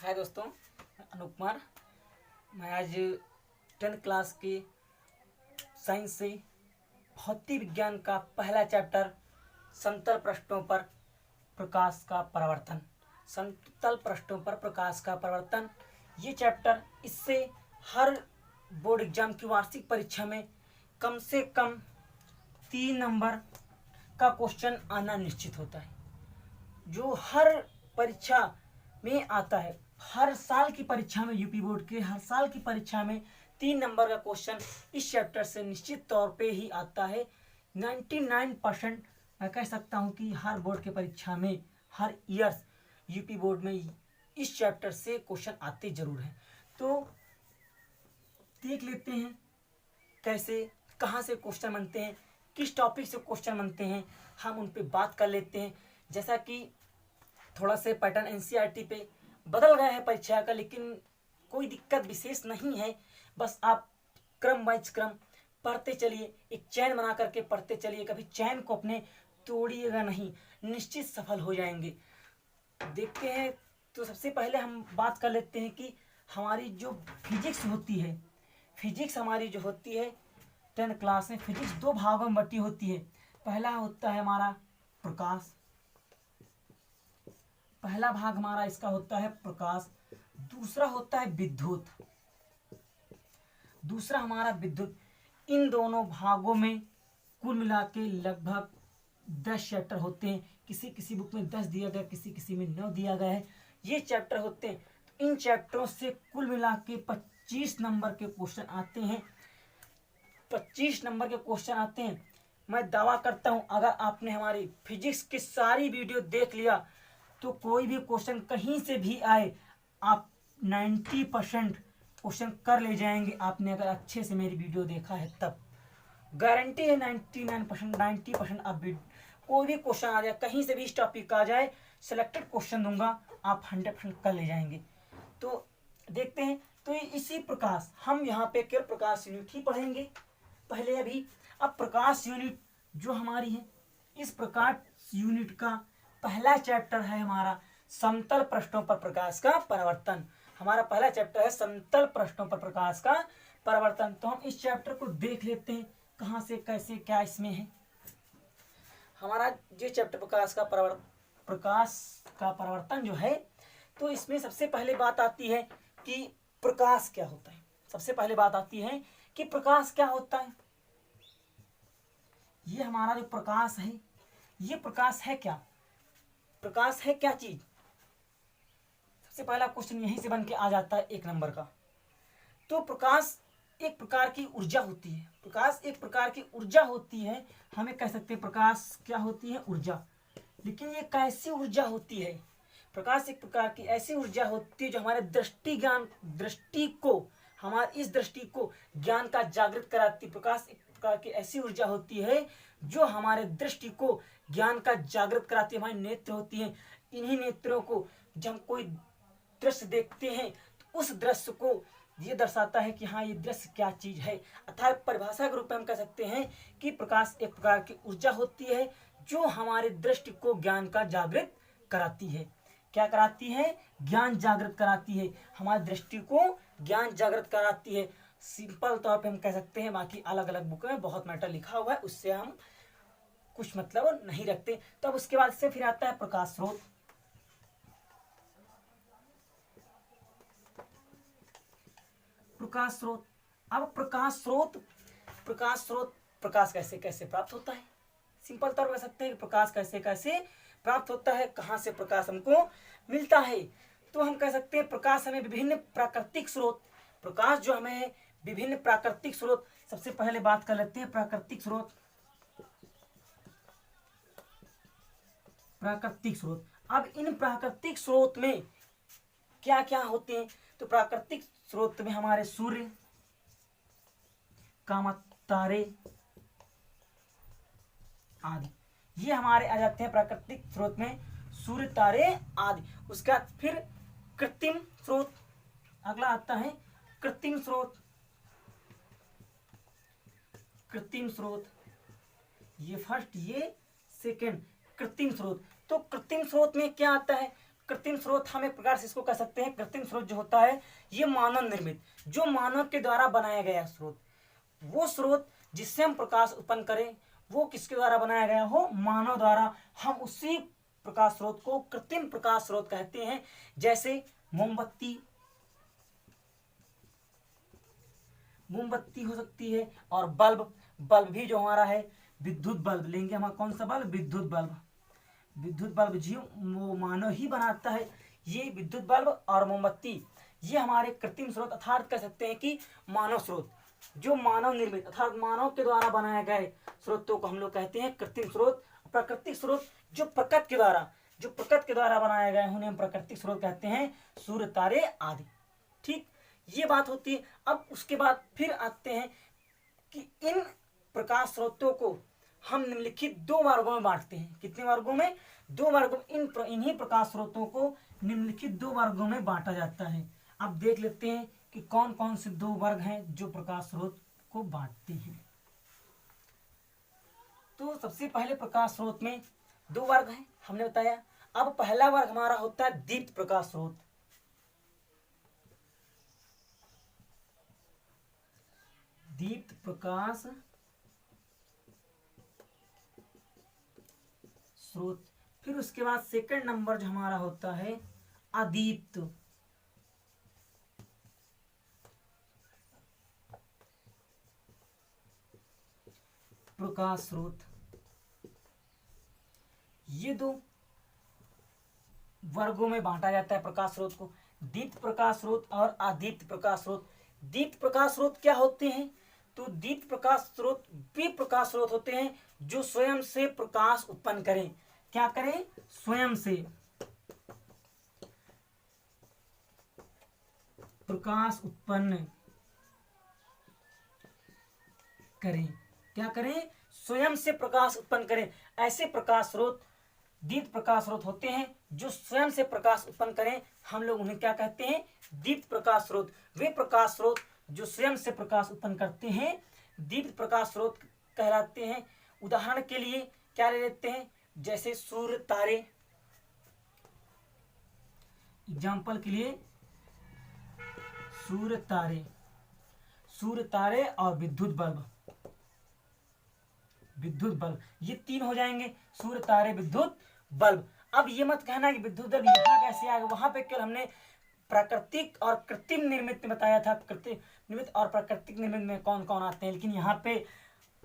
हाय दोस्तों, अनूप कुमार। मैं आज 10th क्लास के साइंस से भौतिक विज्ञान का पहला चैप्टर समतल पृष्ठों पर प्रकाश का परावर्तन समतल पृष्ठों पर प्रकाश का परावर्तन ये चैप्टर, इससे हर बोर्ड एग्जाम की वार्षिक परीक्षा में कम से कम 3 नंबर का क्वेश्चन आना निश्चित होता है। जो हर परीक्षा में आता है, हर साल की परीक्षा में, यूपी बोर्ड के हर साल की परीक्षा में 3 नंबर का क्वेश्चन इस चैप्टर से निश्चित तौर पे ही आता है। 99% मैं कह सकता हूँ कि हर बोर्ड के परीक्षा में, हर ईयर्स यूपी बोर्ड में इस चैप्टर से क्वेश्चन आते जरूर हैं। तो देख लेते हैं कैसे, कहाँ से क्वेश्चन बनते हैं, किस टॉपिक से क्वेश्चन बनते हैं, हम उन पे बात कर लेते हैं। जैसा कि थोड़ा से पैटर्न एनसीईआरटी पे बदल गया है परीक्षा का, लेकिन कोई दिक्कत विशेष नहीं है। बस आप क्रम वाइज क्रम पढ़ते चलिए, एक चैन बना करके पढ़ते चलिए, कभी चैन को अपने तोड़िएगा नहीं, निश्चित सफल हो जाएंगे। देखते हैं, तो सबसे पहले हम बात कर लेते हैं कि हमारी जो फिजिक्स होती है, फिजिक्स हमारी जो होती है 10th क्लास में, फिजिक्स 2 भागों में बटी होती है। पहला होता है हमारा प्रकाश, पहला भाग हमारा इसका होता है प्रकाश। दूसरा होता है विद्युत, दूसरा हमारा विद्युत। इन दोनों भागों में कुल मिला के लगभग 10 चैप्टर होते हैं। किसी किसी बुक में 10 दिया गया, किसी किसी में 9 दिया गया है। ये चैप्टर होते हैं। तो इन चैप्टरों से कुल मिला के 25 नंबर के क्वेश्चन आते हैं। 25 नंबर के क्वेश्चन आते हैं। मैं दावा करता हूं, अगर आपने हमारी फिजिक्स की सारी वीडियो देख लिया तो कोई भी क्वेश्चन कहीं से भी आए, आप 90% क्वेश्चन कर ले जाएंगे। आपने अगर अच्छे से मेरी वीडियो देखा है तब गारंटी है 99%, 90% आप कोई भी क्वेश्चन आ जाए, कहीं से भी इस टॉपिक का आ जाए, सिलेक्टेड क्वेश्चन दूंगा, आप 100% कर ले जाएंगे। तो देखते हैं। तो इसी प्रकाश, हम यहाँ पे केवल प्रकाश यूनिट ही पढ़ेंगे पहले अभी। अब प्रकाश यूनिट जो हमारी है, इस प्रकाश यूनिट का पहला चैप्टर है हमारा समतल पृष्ठों पर प्रकाश का परावर्तन। हमारा पहला चैप्टर है समतल पृष्ठों पर प्रकाश का परावर्तन। तो हम इस चैप्टर को देख लेते हैं, कहाँ से कैसे क्या इसमें है। हमारा ये चैप्टर प्रकाश का परावर्तन जो है, तो इसमें सबसे पहले बात आती है कि प्रकाश क्या होता है। सबसे पहले बात आती है कि प्रकाश क्या होता है। ये हमारा जो प्रकाश है, ये प्रकाश है क्या, प्रकाश है क्या चीज। सबसे पहला क्वेश्चन यहीं से बन के आ जाता है 1 नंबर का। तो प्रकाश एक प्रकार की ऊर्जा होती है, प्रकाश एक प्रकार की ऊर्जा होती है। हमें कह सकते हैं प्रकाश क्या होती है, ऊर्जा। लेकिन ये कैसी ऊर्जा होती है। प्रकाश एक प्रकार की ऐसी ऊर्जा होती है जो हमारे दृष्टि को, हमारी इस दृष्टि को ज्ञान का जागृत कराती। प्रकाश एक प्रकार की ऐसी ऊर्जा होती है जो हमारे दृष्टि को ज्ञान का जागृत कराती है। हमारे नेत्र होती हैं, इन्हीं नेत्रों को जब हम कोई दृश्य देखते हैं तो उस दृश्य को ये दर्शाता है कि हाँ, ये दृश्य क्या चीज है। अर्थात परिभाषा के रूप में हम कह सकते हैं कि प्रकाश एक प्रकार की ऊर्जा होती है जो हमारे दृष्टि को ज्ञान का जागृत कराती है। क्या कराती है, ज्ञान जागृत कराती है, हमारी दृष्टि को ज्ञान जागृत कराती है। सिंपल तौर पे हम कह सकते हैं, बाकी अलग अलग बुक में बहुत मैटर लिखा हुआ है, उससे हम कुछ मतलब नहीं रखते। तो अब उसके बाद से फिर आता है प्रकाश स्रोत। प्रकाश स्रोत, अब प्रकाश स्रोत प्रकाश कैसे कैसे प्राप्त होता है। सिंपल तौर पर कह सकते हैं कि प्रकाश कैसे कैसे प्राप्त होता है, कहाँ से प्रकाश हमको मिलता है। तो हम कह सकते हैं प्रकाश हमें विभिन्न प्राकृतिक स्रोत, प्रकाश जो हमें विभिन्न प्राकृतिक स्रोत। सबसे पहले बात कर लेते हैं प्राकृतिक स्रोत। प्राकृतिक स्रोत, अब इन प्राकृतिक स्रोत में क्या क्या होते हैं। तो प्राकृतिक स्रोत में हमारे सूर्य, कामत, तारे आदि, ये हमारे आ जाते हैं प्राकृतिक स्रोत में, सूर्य, तारे आदि। उसके बाद फिर कृत्रिम स्रोत, अगला आता है कृत्रिम स्रोत। कृत्रिम स्रोत ये फर्स्ट, ये सेकंड, कृत्रिम स्रोत। तो कृत्रिम स्रोत में क्या आता है, कृत्रिम स्रोत हम एक प्रकार से इसको कह सकते हैं, कृत्रिम स्रोत जो होता है ये मानव निर्मित, जो मानव के द्वारा बनाया गया स्रोत, वो स्रोत जिससे हम प्रकाश उत्पन्न करें वो किसके द्वारा बनाया गया हो, मानव द्वारा, हम उसी प्रकाश स्रोत को कृत्रिम प्रकाश स्रोत कहते हैं। जैसे मोमबत्ती हो सकती है, और बल्ब भी जो हमारा है, विद्युत बल्ब लेंगे हमारा, कौन सा बल्ब, विद्युत बल्ब जी वो मानव ही बनाता है। ये विद्युत बल्ब और मोमबत्ती ये हमारे कृत्रिम स्रोत अर्थात कह सकते हैं कि मानव स्रोत, जो मानव निर्मित अर्थात मानव के द्वारा बनाए गए स्रोतों को हम लोग कहते हैं कृत्रिम स्रोत। प्राकृतिक स्रोत जो प्रकृति के द्वारा बनाए गए उन्हें हम प्राकृतिक स्रोत कहते हैं, सूर्य, तारे आदि। ठीक, ये बात होती है। अब उसके बाद फिर आते हैं कि इन प्रकाश स्रोतों को हम निम्नलिखित दो वर्गों में बांटते हैं। कितने वर्गों में, दो वर्गों में। इन्हीं प्रकाश स्रोतों को निम्नलिखित दो वर्गों में बांटा जाता है। अब देख लेते हैं कि कौन कौन से दो वर्ग हैं जो प्रकाश स्रोत को बांटते हैं। तो सबसे पहले प्रकाश स्रोत में दो वर्ग हैं, हमने बताया। अब पहला वर्ग हमारा होता है दीप्त प्रकाश स्रोत। दीप्त प्रकाश स्रोत। फिर उसके बाद सेकंड नंबर जो हमारा होता है अदीप्त प्रकाश स्रोत। ये दो वर्गों में बांटा जाता है प्रकाश स्रोत को, दीप्त प्रकाश स्रोत और अदीप्त प्रकाश स्रोत। दीप्त प्रकाश स्रोत क्या होते हैं, तो दीप्त प्रकाश स्रोत वे प्रकाश स्रोत होते हैं जो स्वयं से प्रकाश उत्पन्न करें। क्या करें, स्वयं से प्रकाश उत्पन्न करें। क्या करें, स्वयं से प्रकाश उत्पन्न करें। ऐसे प्रकाश स्रोत दीप्त प्रकाश स्रोत होते हैं जो स्वयं से प्रकाश उत्पन्न करें, हम लोग उन्हें क्या कहते हैं, दीप्त प्रकाश स्रोत। वे प्रकाश स्रोत जो स्वयं से प्रकाश उत्पन्न करते हैं दीप्त प्रकाश स्रोत कहलाते हैं। उदाहरण के लिए क्या ले लेते हैं, जैसे सूर्य, तारे। एग्जाम्पल के लिए सूर्य तारे और विद्युत बल्ब, ये तीन हो जाएंगे, सूर्य, तारे, विद्युत बल्ब। अब ये मत कहना कि विद्युत बल्ब यहाँ कैसे आ गया, वहां पे केवल हमने प्राकृतिक और कृत्रिम निर्मित में बताया था, कृत्रिम निर्मित और प्राकृतिक निर्मित में कौन कौन आते हैं। लेकिन यहाँ पे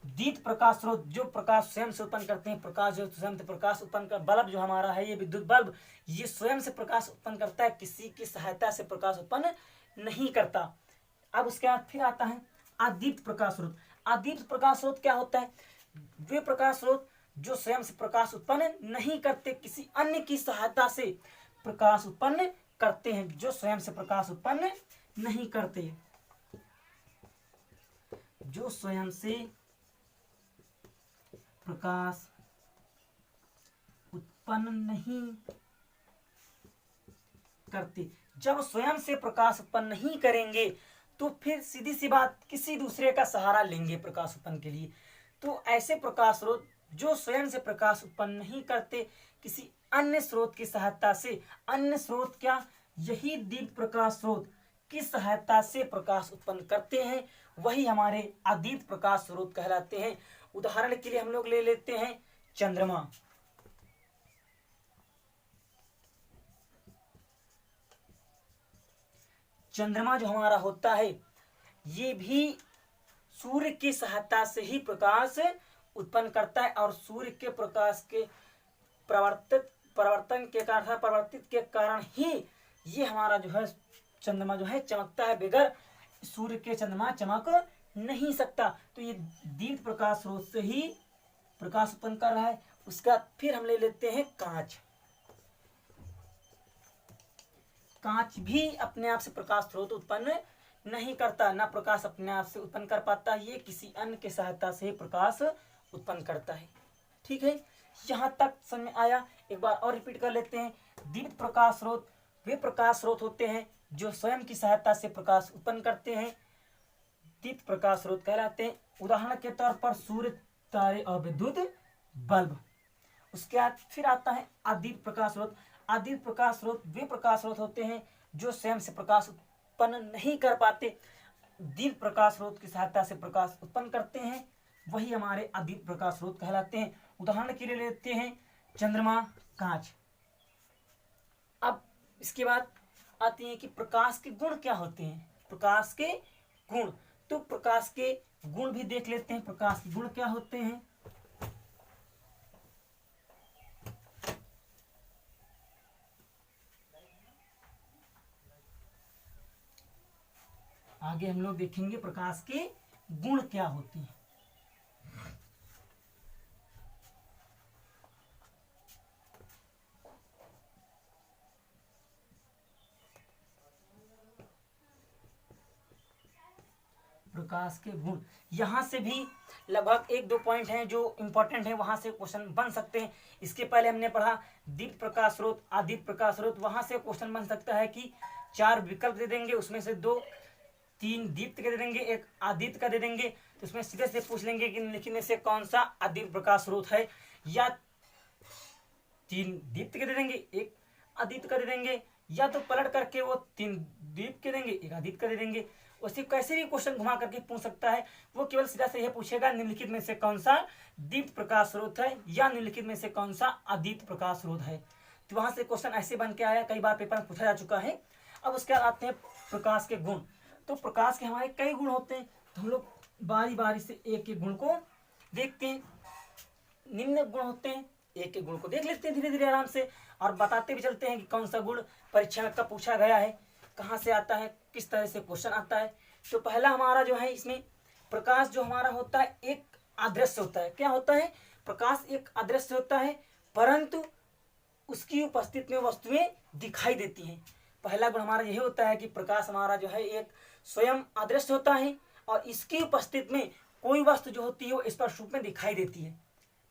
दीप्त प्रकाश स्रोत जो प्रकाश स्वयं से उत्पन्न करते हैं, प्रकाश जो स्वयं से प्रकाश उत्पन्न कर, बल्ब जो हमारा है ये विद्युत बल्ब, ये स्वयं से प्रकाश उत्पन्न करता है, किसी की सहायता से प्रकाश उत्पन्न नहीं करता। अब उसके बाद फिर आता है अदीप्त प्रकाश स्रोत। अदीप्त प्रकाश स्रोत क्या होता है, वे प्रकाश स्रोत जो स्वयं से प्रकाश उत्पन्न नहीं करते, किसी अन्य की सहायता से प्रकाश उत्पन्न करते हैं, जो स्वयं से प्रकाश उत्पन्न नहीं करते, जो स्वयं से प्रकाश उत्पन्न नहीं करते। जब स्वयं से प्रकाश उत्पन्न नहीं करेंगे तो फिर सीधी सी बात किसी दूसरे का सहारा लेंगे प्रकाश उत्पन्न के लिए। तो ऐसे प्रकाश स्रोत जो स्वयं से प्रकाश उत्पन्न नहीं करते, किसी अन्य स्रोत की सहायता से, अन्य स्रोत क्या, यही दीप्त प्रकाश स्रोत की सहायता से प्रकाश उत्पन्न करते हैं, वही हमारे अदीप्त प्रकाश स्रोत कहलाते हैं। उदाहरण के लिए हम लोग ले लेते हैं चंद्रमा। चंद्रमा जो हमारा होता है ये भी सूर्य की सहायता से ही प्रकाश उत्पन्न करता है, और सूर्य के प्रकाश के परिवर्तित के कारण ही ये हमारा जो है चंद्रमा जो है चमकता है, बगैर सूर्य के चंद्रमा चमक नहीं सकता। तो ये दीप्त प्रकाश स्रोत से ही प्रकाश उत्पन्न कर रहा है। उसका फिर हम ले लेते हैं कांच। कांच भी अपने आप से प्रकाश स्रोत उत्पन्न नहीं करता, ना प्रकाश अपने आप से उत्पन्न कर पाता, ये किसी अन्य के सहायता से प्रकाश उत्पन्न करता है। ठीक है, यहाँ तक समझ में आया। एक बार और रिपीट कर लेते हैं। दीप्त प्रकाश स्रोत वे प्रकाश स्रोत होते हैं जो स्वयं की सहायता से प्रकाश उत्पन्न करते हैं, दीप्त प्रकाश स्रोत कहलाते हैं। उदाहरण के तौर पर सूर्य, तारे और विद्युत बल्ब। उसके बाद फिर आता है अदीप्त प्रकाश स्रोत। अदीप्त प्रकाश स्रोत वे प्रकाश स्रोत होते हैं जो स्वयं से प्रकाश उत्पन्न नहीं कर पाते, दीप्त प्रकाश स्रोत की सहायता से प्रकाश उत्पन्न करते हैं, वही हमारे अदीप्त प्रकाश स्रोत कहलाते हैं। उदाहरण के लिए लेते हैं चंद्रमा, कांच। अब इसके बाद आती है कि प्रकाश के गुण क्या होते हैं। प्रकाश के गुण, तो प्रकाश के गुण भी देख लेते हैं। प्रकाश के गुण क्या होते हैं। आगे हम लोग देखेंगे प्रकाश के गुण क्या होते हैं। प्रकाश के गुण, यहां से भी लगभग 1-2 पॉइंट हैं जो इंपॉर्टेंट है, वहां से क्वेश्चन बन सकते हैं। इसके पहले हमने पढ़ा दीप्त प्रकाश स्रोत, अदीप्त प्रकाश स्रोत, वहां से क्वेश्चन बन सकता है कि 4 विकल्प दे देंगे, उसमें से 2-3 दीप्त के दे देंगे, 1 अदीप्त का दे देंगे, तो उसमें सीधे से पूछ लेंगे कि निम्नलिखित में से कौन सा अदीप्त प्रकाश स्रोत है, या 3 दीप्त के दे देंगे, 1 अदीप्त का दे देंगे, या तो पलट करके वो 3 दीप्त के देंगे, 1 अदीप्त का दे देंगे। उसी कैसे भी क्वेश्चन घुमा करके पूछ सकता है, वो केवल सीधा से यह पूछेगा निम्नलिखित में से कौन सा दीप्त प्रकाश स्रोत है या निम्नलिखित में से कौन सा अदीप्त प्रकाश स्रोत है। तो वहां से क्वेश्चन ऐसे बन के आया, कई बार पेपर में पूछा जा चुका है। अब उसके बाद आते हैं प्रकाश के गुण। तो प्रकाश के हमारे कई गुण होते हैं, तो हम लोग बारी बारी से एक एक गुण को देखते हैं। निम्न गुण होते हैं, एक एक गुण को देख लेते हैं धीरे धीरे आराम से, और बताते भी चलते हैं कि कौन सा गुण परीक्षा में कब पूछा गया है, कहाँ से आता है, किस तरह से क्वेश्चन आता है। तो पहला हमारा जो है इसमें प्रकाश जो हमारा होता है एक अदृश्य होता है। क्या होता है, प्रकाश एक अदृश्य होता है, परंतु उसकी उपस्थिति में वस्तुएं दिखाई देती हैं। पहला गुण हमारा यही होता है कि प्रकाश हमारा जो है एक स्वयं अदृश्य होता है और इसकी उपस्थिति में कोई वस्तु जो होती है वो स्पष्ट रूप में दिखाई देती है।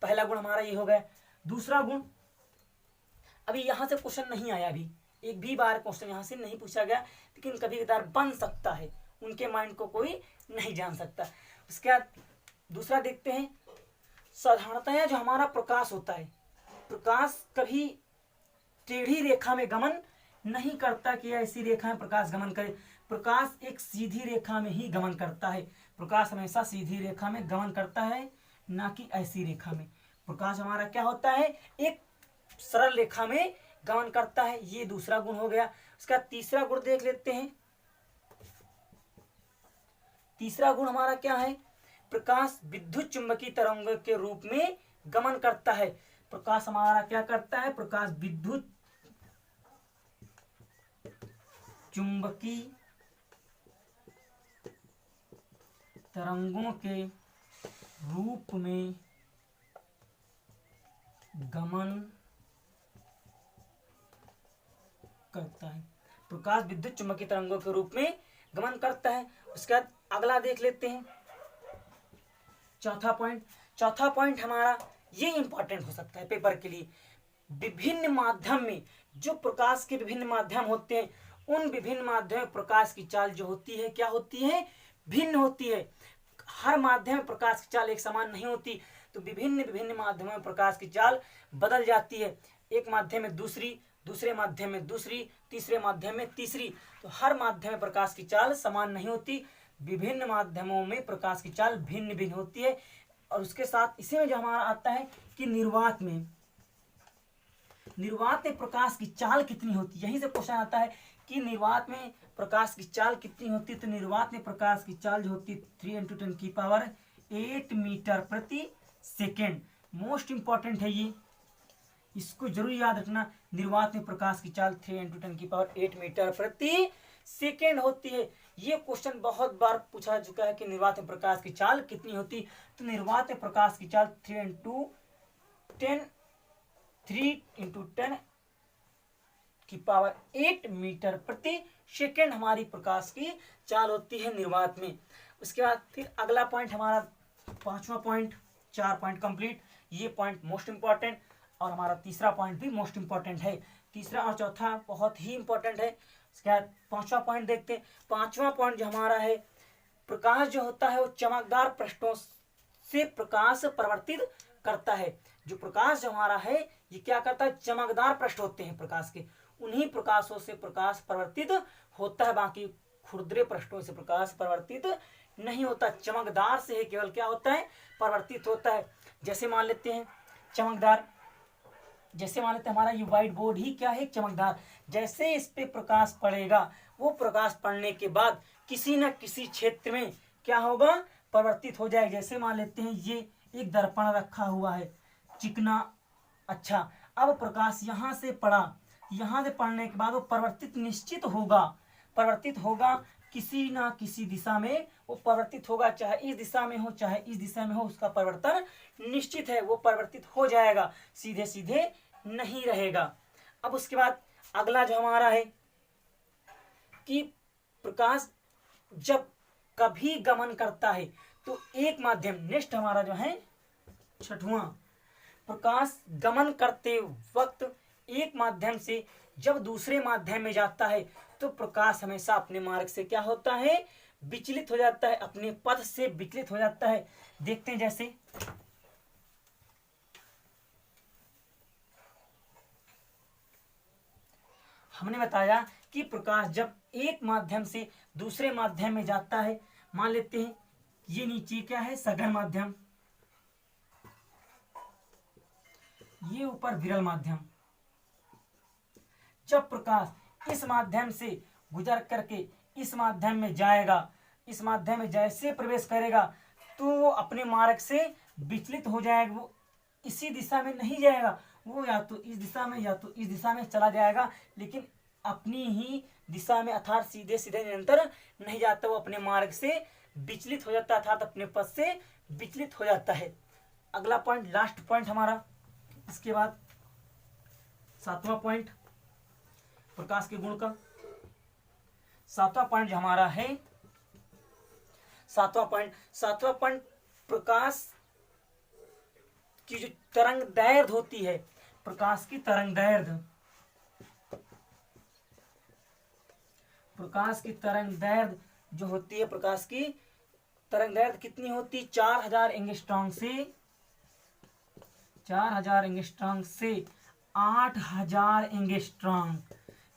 पहला गुण हमारा ये हो गया। दूसरा गुण, अभी यहां से क्वेश्चन नहीं आया, अभी एक भी बार क्वेश्चन यहां से नहीं पूछा गया, लेकिन कभी कभार बन सकता है, उनके माइंड को कोई नहीं जान सकता। उसके बाद दूसरा देखते हैं, साधारणतया जो हमारा प्रकाश होता है, प्रकाश कभी टेढ़ी रेखा में गमन नहीं करता कि ऐसी रेखा में प्रकाश गमन करे। प्रकाश एक सीधी रेखा में ही गमन करता है। प्रकाश हमेशा सीधी रेखा में गमन करता है, ना कि ऐसी रेखा में। प्रकाश हमारा क्या होता है, एक सरल रेखा में गमन करता है। ये दूसरा गुण हो गया। उसका तीसरा गुण देख लेते हैं। तीसरा गुण हमारा क्या है, प्रकाश विद्युत चुंबकीय तरंगों के रूप में गमन करता है। प्रकाश हमारा क्या करता है, प्रकाश विद्युत चुंबकीय तरंगों के रूप में गमन करता है। प्रकाश विद्युत चुंबकीय तरंगों के रूप में गमन करता है। उसके बाद अगला देख लेते हैं, चौथा पॉइंट। चौथा पॉइंट हमारा ये इंपॉर्टेंट हो सकता है पेपर के लिए। विभिन्न माध्यम में जो प्रकाश के विभिन्न माध्यम होते हैं, उन विभिन्न माध्यम में प्रकाश की चाल जो होती है क्या होती है, भिन्न होती है। हर माध्यम में प्रकाश की चाल एक समान नहीं होती, तो विभिन्न विभिन्न माध्यमों में प्रकाश की चाल बदल जाती है। एक माध्यम में दूसरी, दूसरे माध्यम में दूसरी, तीसरे माध्यम में तीसरी। तो हर माध्यम में प्रकाश की चाल समान नहीं होती, विभिन्न माध्यमों में प्रकाश की चाल भिन्न भिन्न होती है। और उसके साथ इसी में जो हमारा आता है कि निर्वात में प्रकाश की चाल कितनी होती है। यहीं से क्वेश्चन आता है कि निर्वात में प्रकाश की चाल कितनी होती है। तो निर्वात में प्रकाश की चाल जो होती है 3 × 10⁸ मीटर प्रति सेकेंड। मोस्ट इंपॉर्टेंट है ये, इसको जरूर याद रखना। निर्वात में प्रकाश की चाल 3 × 10⁸ मीटर प्रति सेकेंड होती है। ये क्वेश्चन बहुत बार पूछा चुका है कि निर्वात में प्रकाश की चाल कितनी होती। तो निर्वात में प्रकाश की चाल 3 × 10⁸ मीटर प्रति सेकेंड हमारी प्रकाश की चाल होती है निर्वात में। उसके बाद फिर अगला पॉइंट हमारा पांचवा पॉइंट, 4 पॉइंट कंप्लीट। ये पॉइंट मोस्ट इंपॉर्टेंट, और हमारा तीसरा पॉइंट भी मोस्ट इंपॉर्टेंट है। तीसरा और चौथा बहुत ही इंपॉर्टेंट है। इसके बाद पांचवा पॉइंट देखते हैं। पांचवा पॉइंट जो हमारा है, प्रकाश जो होता है वो चमकदार पृष्ठों से प्रकाश परावर्तित करता है। जो प्रकाश जो हमारा है ये क्या करता है, चमकदार पृष्ठ होते हैं प्रकाश के, उन्हीं प्रकाशों से प्रकाश परिवर्तित होता है, बाकी खुरदरे पृष्ठों से प्रकाश परिवर्तित नहीं होता। चमकदार से ही केवल क्या होता है, परिवर्तित होता है। जैसे मान लेते हैं चमकदार, जैसे मान लेते हैं हमारा ये व्हाइट बोर्ड ही क्या है, चमकदार। जैसे इस पे प्रकाश पड़ेगा, वो प्रकाश पड़ने के बाद किसी न किसी क्षेत्र में क्या होगा, परिवर्तित हो जाएगा। जैसे मान लेते हैं ये एक दर्पण रखा हुआ है चिकना, अच्छा अब प्रकाश यहाँ से पड़ा, यहाँ से पड़ने के बाद वो परिवर्तित निश्चित होगा, परिवर्तित होगा किसी ना किसी दिशा में, वो परिवर्तित होगा, चाहे इस दिशा में हो चाहे इस दिशा में हो, उसका परिवर्तन निश्चित है, वो परिवर्तित हो जाएगा, सीधे सीधे नहीं रहेगा। अब उसके बाद अगला जो हमारा है कि प्रकाश जब कभी गमन करता है तो एक माध्यम, नेक्स्ट हमारा जो है छठवां, प्रकाश गमन करते वक्त एक माध्यम से जब दूसरे माध्यम में जाता है तो प्रकाश हमेशा अपने मार्ग से क्या होता है, विचलित हो जाता है, अपने पथ से विचलित हो जाता है। देखते हैं जैसे हमने बताया कि प्रकाश जब एक माध्यम से दूसरे माध्यम में जाता है, मान लेते हैं ये नीचे क्या है, सघन माध्यम, ये ऊपर विरल माध्यम। जब प्रकाश इस माध्यम से गुजर करके इस माध्यम में जाएगा, इस माध्यम में जैसे प्रवेश करेगा तो वो अपने मार्ग से विचलित हो जाएगा, वो इसी दिशा में नहीं जाएगा, वो या तो इस दिशा में या तो इस दिशा में चला जाएगा, लेकिन अपनी ही दिशा में अर्थात सीधे सीधे निरंतर नहीं जाता, वो अपने मार्ग से विचलित हो जाता है, अर्थात अपने पथ से विचलित हो जाता है। अगला पॉइंट, लास्ट पॉइंट हमारा, इसके बाद सातवां पॉइंट प्रकाश के गुण का। सातवां पॉइंट जो हमारा है, सातवां पॉइंट प्रकाश की जो तरंग दैर्घ्य होती है, प्रकाश की तरंग दैर्घ्य, प्रकाश की तरंग दैर्घ्य जो होती है, प्रकाश की तरंग दैर्घ्य कितनी होती है, 4000 एंगस्ट्रॉम से 4000 एंगस्ट्रॉम से 8000 एंगस्ट्रॉम।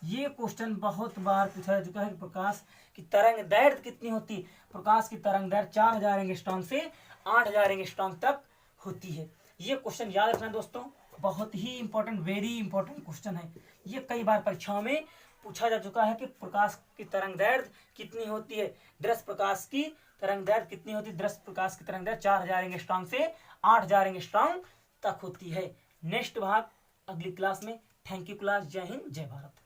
ये क्वेश्चन बहुत बार पूछा जा चुका है कि प्रकाश की तरंग दैर्घ्य कितनी होती है, प्रकाश की तरंग दैर्घ्य 4000 एंगस्ट्रॉम से 8000 एंगस्ट्रॉम तक होती है। ये क्वेश्चन याद रखना दोस्तों, बहुत ही इंपॉर्टेंट, वेरी इंपॉर्टेंट क्वेश्चन है। ये कई बार परीक्षाओं में पूछा जा चुका है कि प्रकाश की तरंग दैर्घ्य कितनी होती है, दृश्य प्रकाश की तरंग दैर्घ्य कितनी होती है, दृश्य प्रकाश की तरंग दैर्घ्य 4000 एंगस्ट्रॉम से 8000 एंगस्ट्रॉम तक होती है। नेक्स्ट भाग अगली क्लास में। थैंक यू क्लास, जय हिंद जय भारत।